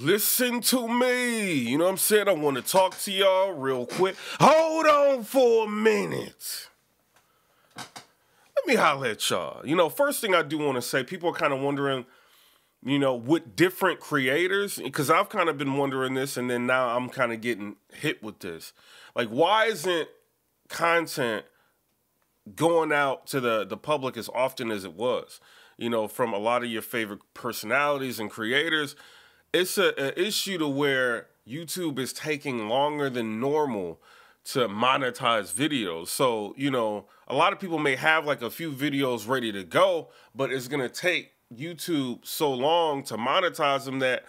Listen to me. You know what I'm saying? I want to talk to y'all real quick. Hold on for a minute. Let me holler at y'all. You know, first thing I do want to say, people are kind of wondering, you know, with different creators, because I've kind of been wondering this, and then now I'm kind of getting hit with this. Like, why isn't content going out to the public as often as it was? You know, from a lot of your favorite personalities and creators. It's an issue to where YouTube is taking longer than normal to monetize videos. So, you know, a lot of people may have like a few videos ready to go, but it's going to take YouTube so long to monetize them that,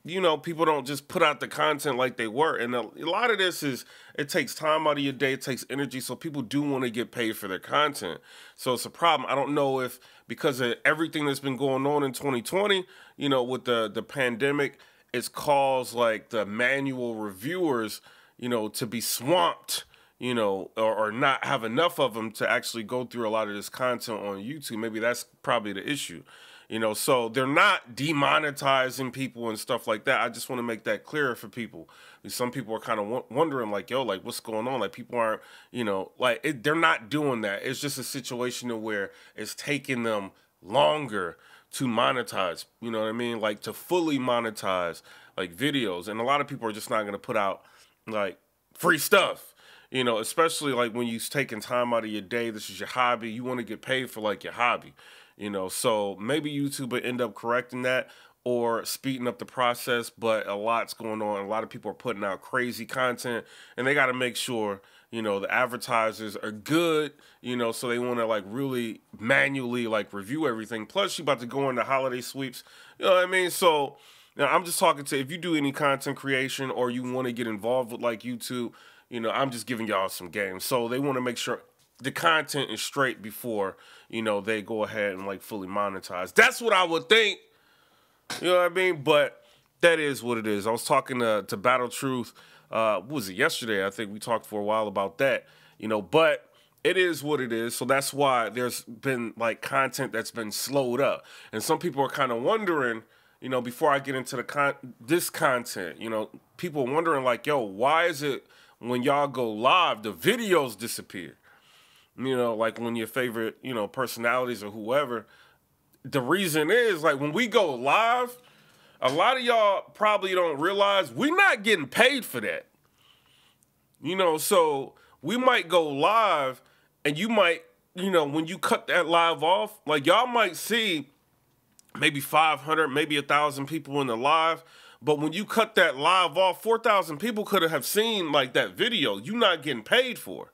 you know, people don't just put out the content like they were. And a lot of this is, it takes time out of your day, it takes energy, so people do want to get paid for their content. So it's a problem. I don't know if because of everything that's been going on in 2020, you know, with the pandemic, it's caused like the manual reviewers, you know, to be swamped, you know, or not have enough of them to actually go through a lot of this content on YouTube. Maybe that's probably the issue. You know, so they're not demonetizing people and stuff like that. I just want to make that clearer for people. Some people are kind of wondering, like, yo, like, what's going on? Like, people aren't, you know, like, they're not doing that. It's just a situation where it's taking them longer to monetize, you know what I mean? Like, to fully monetize, like, videos. And a lot of people are just not going to put out, like, free stuff. You know, especially, like, when you're taking time out of your day, this is your hobby. You want to get paid for, like, your hobby. You know, so maybe YouTube will end up correcting that or speeding up the process, but a lot's going on. A lot of people are putting out crazy content, and they got to make sure, you know, the advertisers are good, you know, so they want to, like, really manually, like, review everything. Plus, you're about to go into holiday sweeps, you know what I mean? So, you know, I'm just talking to, if you do any content creation or you want to get involved with, like, YouTube, you know, I'm just giving y'all some games. So they want to make sure the content is straight before, you know, they go ahead and, like, fully monetize. That's what I would think. You know what I mean? But that is what it is. I was talking to Battle Truth, what was it, yesterday? I think we talked for a while about that, you know, but it is what it is. So that's why there's been, like, content that's been slowed up. And some people are kind of wondering, you know, before I get into this content, you know, people are wondering, like, yo, why is it when y'all go live, the videos disappear? You know, like when your favorite, you know, personalities or whoever, the reason is, like, when we go live, a lot of y'all probably don't realize we're not getting paid for that. You know, so we might go live and you might, you know, when you cut that live off, like, y'all might see maybe 500, maybe 1,000 people in the live. But when you cut that live off, 4,000 people could have seen, like, that video. You're not getting paid for.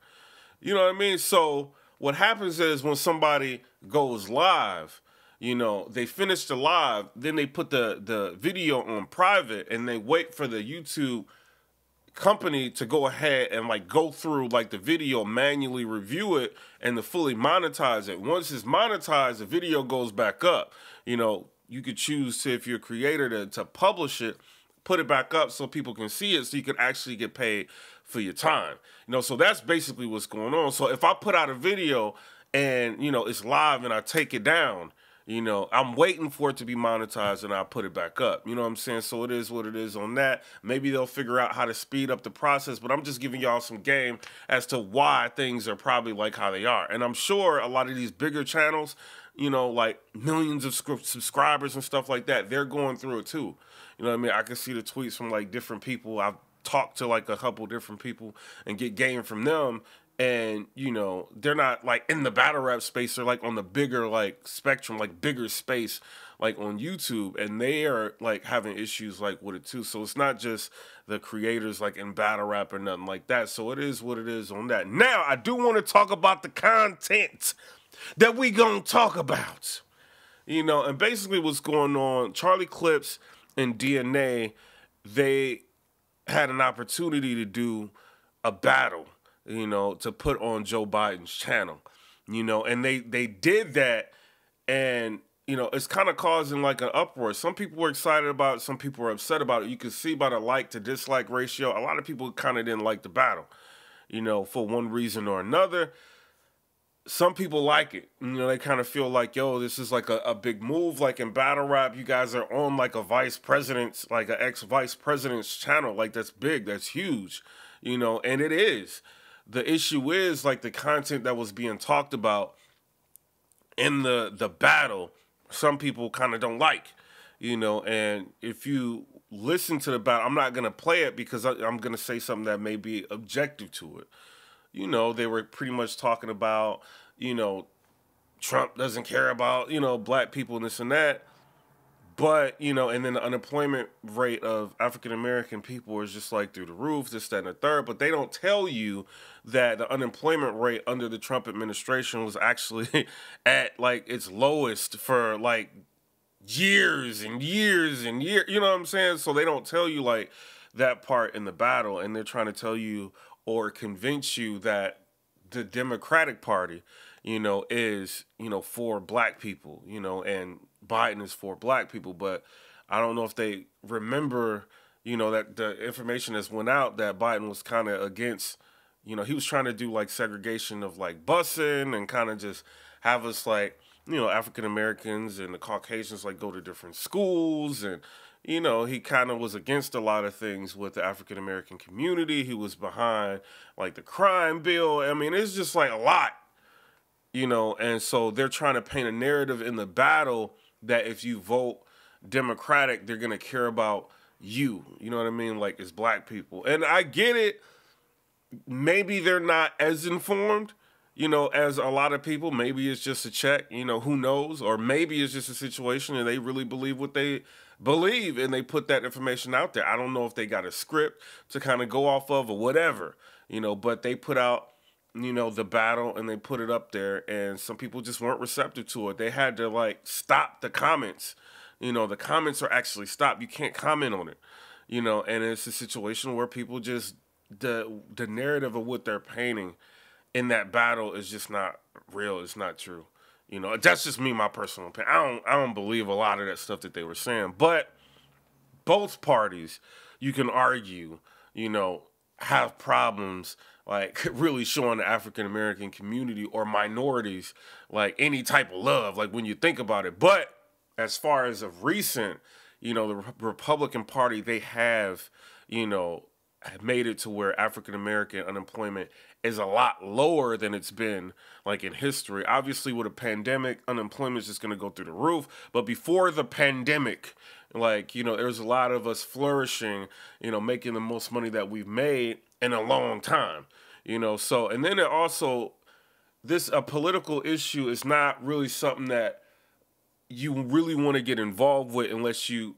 You know what I mean? So what happens is when somebody goes live, you know, they finish the live, then they put the video on private, and they wait for the YouTube company to go ahead and, like, go through, like, the video, manually review it, and to fully monetize it. Once it's monetized, the video goes back up. You know, you could choose to, if you're a creator, to publish it, put it back up so people can see it, so you can actually get paid for your time. You know, so that's basically what's going on. So if I put out a video and, you know, it's live and I take it down, you know, I'm waiting for it to be monetized and I put it back up. You know what I'm saying? So it is what it is on that. Maybe they'll figure out how to speed up the process, but I'm just giving y'all some game as to why things are probably like how they are. And I'm sure a lot of these bigger channels, you know, like millions of subscribers and stuff like that, they're going through it too. You know what I mean? I can see the tweets from, like, different people. I've talked to, like, a couple different people and get game from them. And, you know, they're not, like, in the battle rap space. They're, like, on the bigger, like, spectrum, like, bigger space, like, on YouTube. And they are, like, having issues, like, with it too. So it's not just the creators, like, in battle rap or nothing like that. So it is what it is on that. Now, I do want to talk about the content that we gonna talk about. You know, and basically what's going on, Charlie Clips and DNA, they had an opportunity to do a battle, you know, to put on Joe Biden's channel, you know, and they did that, and, you know, it's kind of causing, like, an uproar. Some people were excited about it, some people were upset about it. You can see by the like to dislike ratio, a lot of people kind of didn't like the battle, you know, for one reason or another. some people like it. You know, they kind of feel like, yo, this is like a big move. Like in battle rap, you guys are on like a vice president's, like an ex-vice president's channel. Like that's big, that's huge, you know, and it is. The issue is like the content that was being talked about in the battle, some people kind of don't like, you know, and if you listen to the battle, I'm not going to play it because I'm going to say something that may be objective to it. You know, they were pretty much talking about, you know, Trump doesn't care about, you know, black people and this and that. But, you know, and then the unemployment rate of African-American people is just like through the roof, this, that, and the third. But they don't tell you that the unemployment rate under the Trump administration was actually at like its lowest for like years and years and years. You know what I'm saying? So they don't tell you like that part in the battle. And they're trying to tell you or convince you that the Democratic Party, you know, is, you know, for black people, you know, and Biden is for black people. But I don't know if they remember, you know, that the information that's went out that Biden was kind of against, you know, he was trying to do like segregation of like busing and kind of just have us like, you know, African Americans and the Caucasians like go to different schools. And, you know, he kind of was against a lot of things with the African American community. He was behind like the crime bill. I mean, it's just like a lot, you know, and so they're trying to paint a narrative in the battle that if you vote Democratic, they're going to care about you. You know what I mean? Like it's black people. And I get it. Maybe they're not as informed, you know, as a lot of people. Maybe it's just a check, you know, who knows? Or maybe it's just a situation and they really believe what they believe and they put that information out there. I don't know if they got a script to kind of go off of or whatever, you know, but they put out, you know, the battle and they put it up there and some people just weren't receptive to it. They had to like stop the comments. You know, the comments are actually stopped. You can't comment on it, you know, and it's a situation where people just, the narrative of what they're painting in that battle is just not real. It's not true. You know, that's just me, my personal opinion. I don't believe a lot of that stuff that they were saying. But both parties, you can argue, you know, have problems like really showing the African American community or minorities like any type of love, like when you think about it. But as far as of recent, you know, the Republican Party, they have, you know, have made it to where African American unemployment is a lot lower than it's been like in history. Obviously with a pandemic, unemployment is just going to go through the roof. But before the pandemic, like, you know, there's a lot of us flourishing, you know, making the most money that we've made in a long time, you know. So, and then it also, a political issue is not really something that you really want to get involved with unless you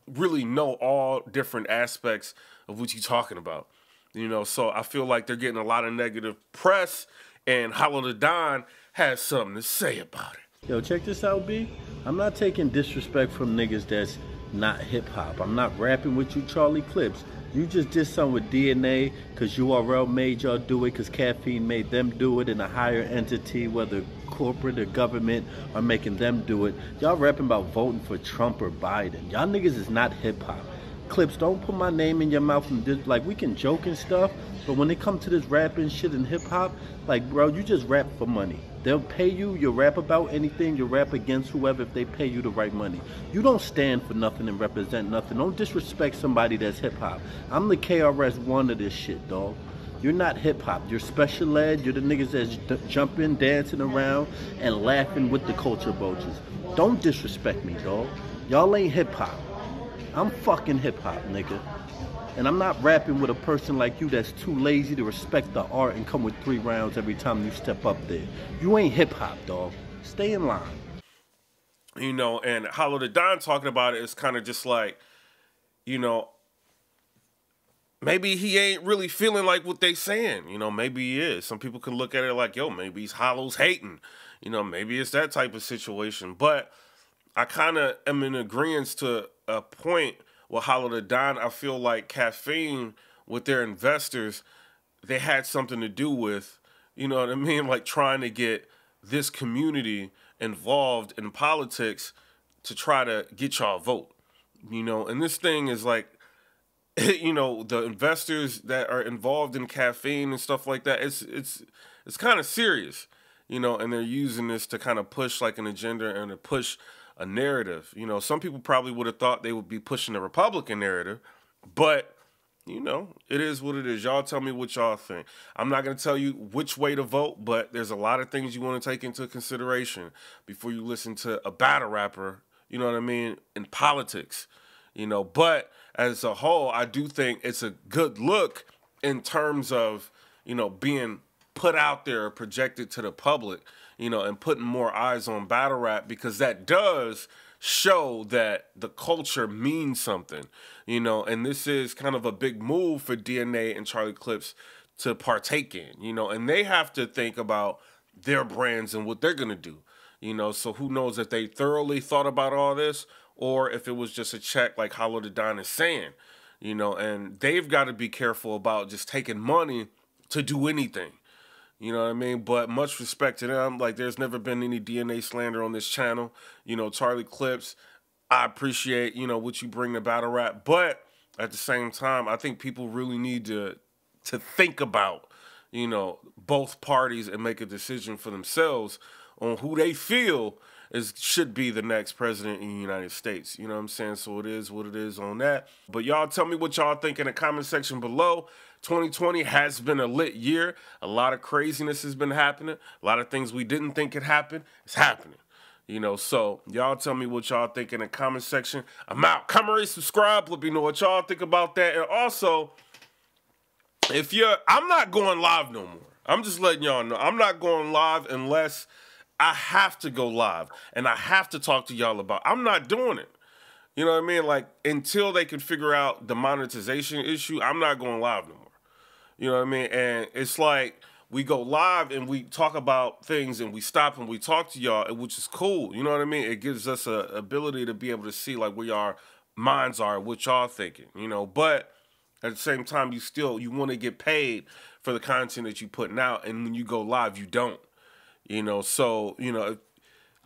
really know all different aspects of what you're talking about. You know, so I feel like they're getting a lot of negative press, and Hollow the Don has something to say about it. Yo, check this out, B. I'm not taking disrespect from niggas that's not hip-hop. I'm not rapping with you, Charlie Clips. You just did something with DNA because URL made y'all do it, because Caffeine made them do it, and a higher entity, whether corporate or government, are making them do it. Y'all rapping about voting for Trump or Biden. Y'all niggas is not hip-hop. Clips, don't put my name in your mouth and this, like, we can joke and stuff, but when it comes to this rapping shit and hip-hop, like, bro, you just rap for money. They'll pay you, you'll rap about anything, you'll rap against whoever if they pay you the right money. You don't stand for nothing and represent nothing. Don't disrespect somebody that's hip-hop. I'm the KRS-One of this shit, dog. You're not hip-hop. You're special ed. You're the niggas that's jumping, dancing around, and laughing with the culture vultures. Don't disrespect me, dog. Y'all ain't hip-hop. I'm fucking hip-hop, nigga. And I'm not rapping with a person like you that's too lazy to respect the art and come with 3 rounds every time you step up there. You ain't hip-hop, dog. Stay in line. You know, and Hollow the Don talking about it is kind of just like, you know, maybe he ain't really feeling like what they saying. You know, maybe he is. Some people can look at it like, yo, maybe he's Hollow's hating. You know, maybe it's that type of situation. But I kind of am in agreement to a point with Hollow the Don. I feel like Caffeine, with their investors, they had something to do with, you know what I mean? Like trying to get this community involved in politics to try to get y'all vote. You know, and this thing is like, you know, the investors that are involved in Caffeine and stuff like that, it's it's kind of serious, you know, and they're using this to kind of push like an agenda and to push a narrative. You know, some people probably would have thought they would be pushing the Republican narrative, but you know, it is what it is. Y'all tell me what y'all think. I'm not going to tell you which way to vote, but there's a lot of things you want to take into consideration before you listen to a battle rapper, you know what I mean, in politics, you know. But as a whole, I do think it's a good look in terms of, you know, being put out there, projected to the public, you know, and putting more eyes on battle rap, because that does show that the culture means something, you know, and this is kind of a big move for DNA and Charlie Clips to partake in, you know, and they have to think about their brands and what they're going to do, you know, so who knows if they thoroughly thought about all this or if it was just a check like Hollow the Don is saying, you know, and they've got to be careful about just taking money to do anything. You know what I mean? But much respect to them. Like, there's never been any DNA slander on this channel. You know, Charlie Clips, I appreciate, you know, what you bring to battle rap. But at the same time, I think people really need to think about, you know, both parties and make a decision for themselves on who they feel should be the next president in the United States. You know what I'm saying? So it is what it is on that. But y'all tell me what y'all think in the comment section below. 2020 has been a lit year. A lot of craziness has been happening. A lot of things we didn't think could happen. It's happening. You know, so y'all tell me what y'all think in the comment section. I'm out. Comment, rate, subscribe. Let me know what y'all think about that. And also, I'm not going live no more. I'm just letting y'all know. I'm not going live unless I have to go live and I have to talk to y'all about. I'm not doing it. You know what I mean? Like, until they can figure out the monetization issue, I'm not going live no more. You know what I mean? And it's like we go live and we talk about things and we stop and we talk to y'all, which is cool. You know what I mean? It gives us a ability to be able to see like where y'all minds are, what y'all thinking, you know. But at the same time, you want to get paid for the content that you putting out. And when you go live, you don't, you know. So, you know,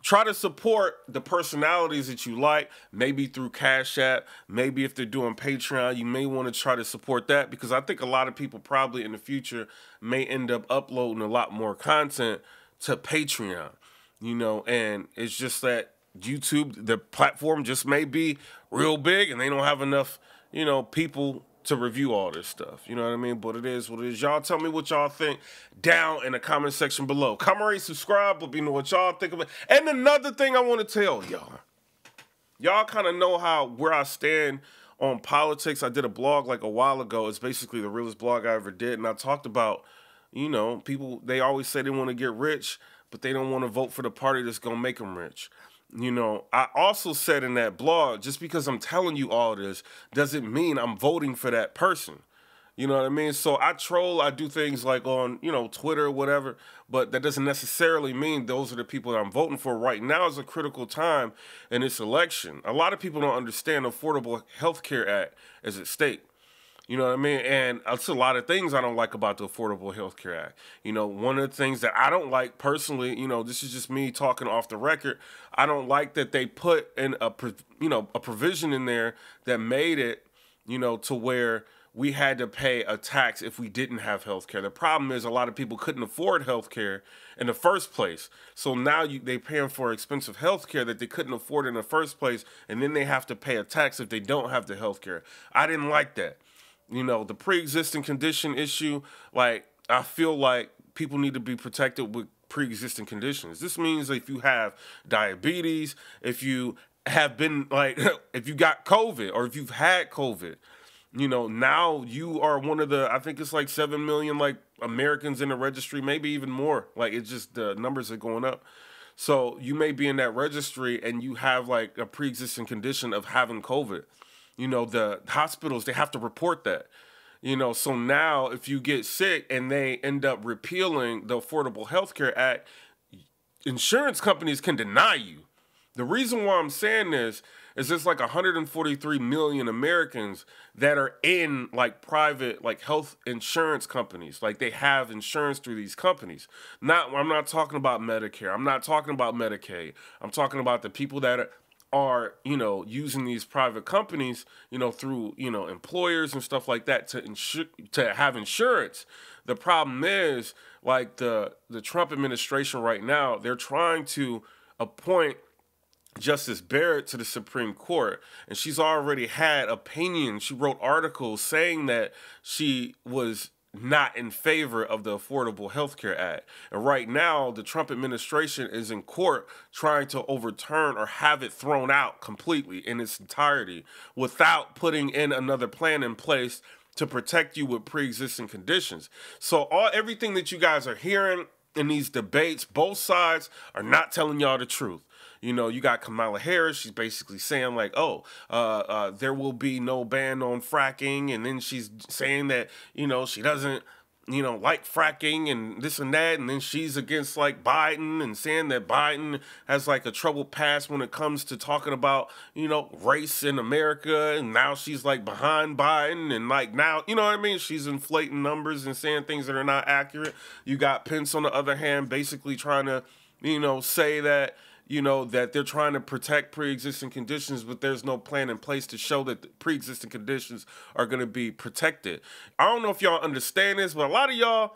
try to support the personalities that you like, maybe through Cash App. Maybe if they're doing Patreon, you may want to try to support that, because I think a lot of people probably in the future may end up uploading a lot more content to Patreon, you know, and it's just that YouTube, the platform just may be real big and they don't have enough, you know, people to review all this stuff. You know what I mean? But it is what it is. Y'all tell me what y'all think down in the comment section below. Comment, rate, subscribe. Let me know what y'all think of it. And another thing I want to tell y'all. Y'all kind of know where I stand on politics. I did a blog like a while ago. It's basically the realest blog I ever did. And I talked about, you know, people, they always say they want to get rich, but they don't want to vote for the party that's going to make them rich. You know, I also said in that blog, just because I'm telling you all this doesn't mean I'm voting for that person. You know what I mean? So I troll, I do things like on, you know, Twitter or whatever, but that doesn't necessarily mean those are the people that I'm voting for. Right now is a critical time in this election. A lot of people don't understand the Affordable Health Care Act is at stake. You know what I mean? And it's a lot of things I don't like about the Affordable Health Care Act. You know, one of the things that I don't like personally, you know, this is just me talking off the record, I don't like that they put in a provision in there that made it, you know, to where we had to pay a tax if we didn't have health care. The problem is a lot of people couldn't afford health care in the first place. So now they're paying for expensive health care that they couldn't afford in the first place, and then they have to pay a tax if they don't have the health care. I didn't like that. You know, the pre-existing condition issue, like, I feel like people need to be protected with pre-existing conditions. This means if you have diabetes, if you have been, like, if you got COVID or if you've had COVID, you know, now you are one of the, I think it's like 7 million, like, Americans in the registry, maybe even more. Like, it's just the numbers are going up. So you may be in that registry and you have, like, a pre-existing condition of having COVID. You know, the hospitals, they have to report that. You know, so now if you get sick and they end up repealing the Affordable Health Care Act, insurance companies can deny you. The reason why I'm saying this is there's like 143 million Americans that are in like private like health insurance companies. Like they have insurance through these companies. I'm not talking about Medicare. I'm not talking about Medicaid. I'm talking about the people that are, you know, using these private companies, you know, through, you know, employers and stuff like that to have insurance. The problem is, like, the Trump administration right now, they're trying to appoint Justice Barrett to the Supreme Court, and she's already had opinions. She wrote articles saying that she was not in favor of the Affordable Health Care Act. And right now, the Trump administration is in court trying to overturn or have it thrown out completely in its entirety without putting in another plan in place to protect you with pre-existing conditions. So everything that you guys are hearing in these debates, both sides are not telling y'all the truth. You know, you got Kamala Harris. She's basically saying like, oh, there will be no ban on fracking. And then she's saying that, you know, she doesn't, you know, like fracking and this and that. And then she's against like Biden and saying that Biden has like a troubled past when it comes to talking about, you know, race in America. And now she's like behind Biden. And like now, you know what I mean? She's inflating numbers and saying things that are not accurate. You got Pence on the other hand, basically trying to, you know, say that, you know, that they're trying to protect pre-existing conditions, but there's no plan in place to show that the pre-existing conditions are going to be protected. I don't know if y'all understand this, but a lot of y'all,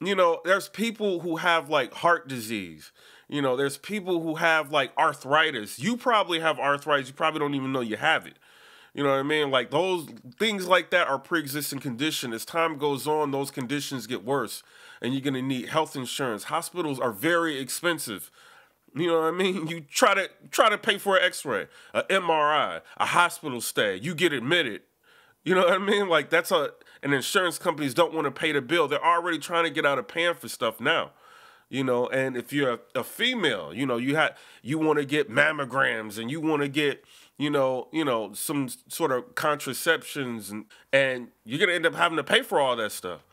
you know, there's people who have like heart disease. You know, there's people who have like arthritis. You probably have arthritis. You probably don't even know you have it. You know what I mean? Like those things like that are pre-existing condition. As time goes on, those conditions get worse and you're going to need health insurance. Hospitals are very expensive. You know what I mean? You try to pay for an x-ray, an MRI, a hospital stay. You get admitted. You know what I mean? Like and insurance companies don't want to pay the bill. They're already trying to get out of paying for stuff now. You know, and if you're a female, you know, you want to get mammograms and you want to get, you know, some sort of contraceptions and you're going to end up having to pay for all that stuff.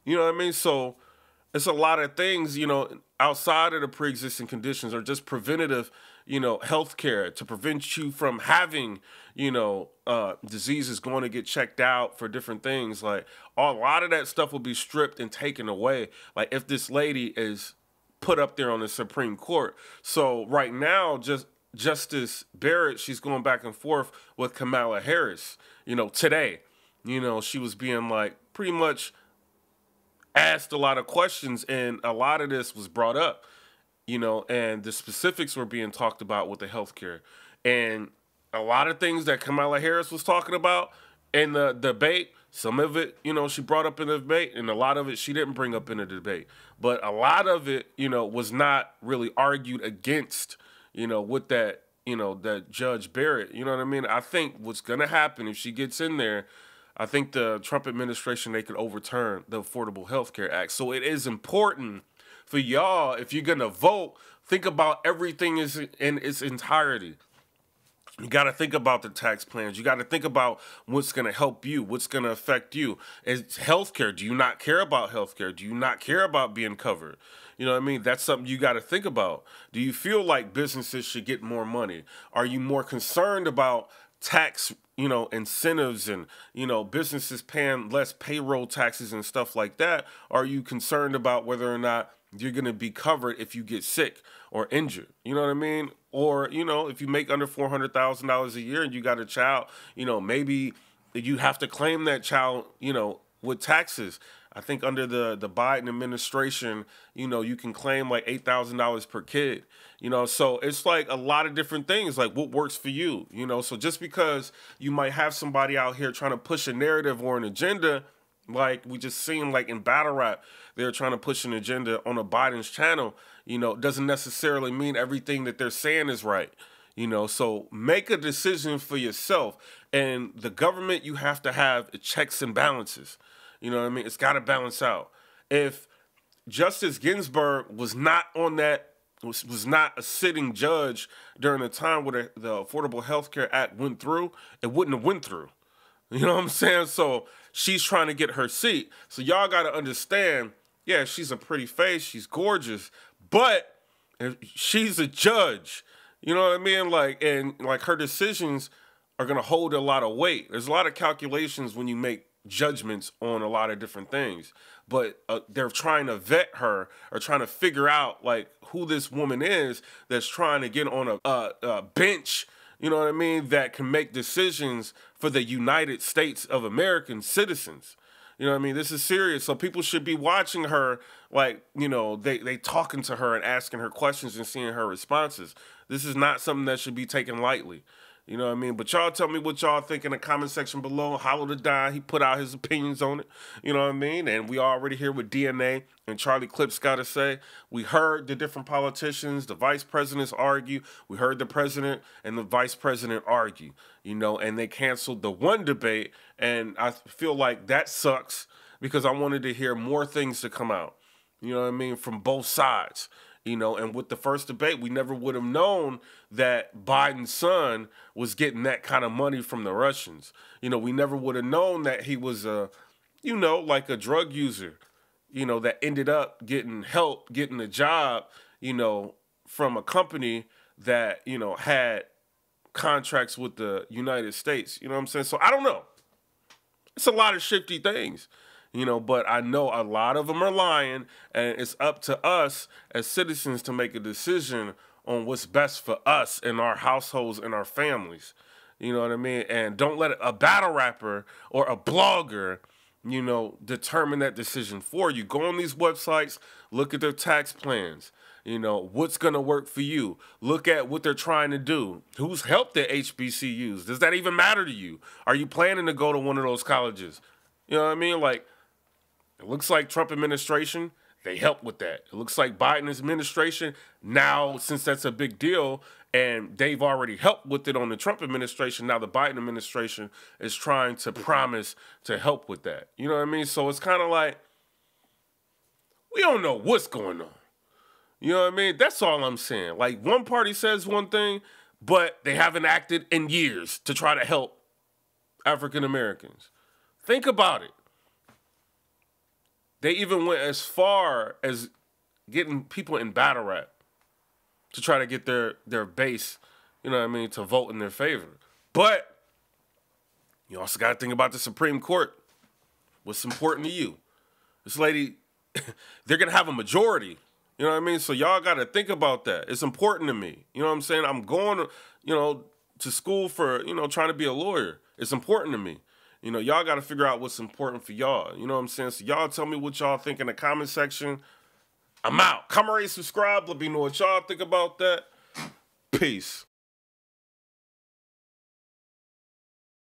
You know what I mean? So it's a lot of things, you know, outside of the pre-existing conditions or just preventative, you know, healthcare to prevent you from having, you know, diseases going to get checked out for different things. Like a lot of that stuff will be stripped and taken away. Like if this lady is put up there on the Supreme Court. So right now, Justice Barrett, she's going back and forth with Kamala Harris, you know, today. You know, she was being like pretty much asked a lot of questions and a lot of this was brought up, you know, and the specifics were being talked about with the healthcare. And a lot of things that Kamala Harris was talking about in the debate, some of it, you know, she brought up in the debate and a lot of it she didn't bring up in the debate. But a lot of it, you know, was not really argued against, you know, with that, you know, that Judge Barrett, you know what I mean? I think what's going to happen if she gets in there, I think the Trump administration, they could overturn the Affordable Health Care Act. So it is important for y'all, if you're going to vote, think about everything in its entirety. You got to think about the tax plans. You got to think about what's going to help you, what's going to affect you. It's healthcare. Do you not care about healthcare? Do you not care about being covered? You know what I mean? That's something you got to think about. Do you feel like businesses should get more money? Are you more concerned about tax, you know, incentives and, you know, businesses paying less payroll taxes and stuff like that? Are you concerned about whether or not you're going to be covered if you get sick or injured? You know what I mean? Or, you know, if you make under $400,000 a year and you got a child, you know, maybe you have to claim that child, you know, with taxes. I think under the Biden administration, you know, you can claim like $8,000 per kid, you know, so it's like a lot of different things, like what works for you, you know, so just because you might have somebody out here trying to push a narrative or an agenda, like we just seen like in battle rap, they're trying to push an agenda on a Biden's channel, you know, doesn't necessarily mean everything that they're saying is right. You know, so make a decision for yourself. And the government, you have to have checks and balances. You know what I mean? It's got to balance out. If Justice Ginsburg was not on that, was not a sitting judge during the time where the Affordable Health Care Act went through, it wouldn't have went through. You know what I'm saying? So she's trying to get her seat. So y'all got to understand, yeah, she's a pretty face. She's gorgeous. But she's a judge. You know what I mean? Like, and like her decisions are going to hold a lot of weight. There's a lot of calculations when you make judgments on a lot of different things, but they're trying to vet her or trying to figure out like who this woman is that's trying to get on a bench, you know what I mean, that can make decisions for the United States of American citizens. You know what I mean? This is serious. So people should be watching her, like, you know, they talking to her and asking her questions and seeing her responses. This is not something that should be taken lightly. You know what I mean? But y'all tell me what y'all think in the comment section below. Hollow the Don, he put out his opinions on it. You know what I mean? And we already here with DNA and Charlie Clips got to say. We heard the different politicians, the vice presidents argue. We heard the president and the vice president argue, you know, and they canceled the one debate. And I feel like that sucks because I wanted to hear more things to come out, you know what I mean, from both sides. You know, and with the first debate, we never would have known that Biden's son was getting that kind of money from the Russians. You know, we never would have known that he was you know, like a drug user, you know, that ended up getting help, getting a job, you know, from a company that, you know, had contracts with the United States. You know what I'm saying? So I don't know. It's a lot of shifty things. You know, but I know a lot of them are lying, and it's up to us as citizens to make a decision on what's best for us and our households and our families. You know what I mean? And don't let a battle rapper or a blogger, you know, determine that decision for you. Go on these websites, look at their tax plans. You know, what's going to work for you? Look at what they're trying to do. Who's helped the HBCUs? Does that even matter to you? Are you planning to go to one of those colleges? You know what I mean? Like, it looks like Trump administration, they helped with that. It looks like Biden administration, now, since that's a big deal, and they've already helped with it on the Trump administration, now the Biden administration is trying to promise to help with that. You know what I mean? So it's kind of like, we don't know what's going on. You know what I mean? That's all I'm saying. Like, one party says one thing, but they haven't acted in years to try to help African Americans. Think about it. They even went as far as getting people in battle rap to try to get their base, you know what I mean, to vote in their favor. But you also got to think about the Supreme Court. What's important to you? This lady, they're going to have a majority. You know what I mean? So y'all got to think about that. It's important to me. You know what I'm saying? I'm going, you know, to school for, you know, trying to be a lawyer. It's important to me. You know, y'all got to figure out what's important for y'all. You know what I'm saying? So y'all tell me what y'all think in the comment section. I'm out. Comment, rate, subscribe. Let me know what y'all think about that. Peace.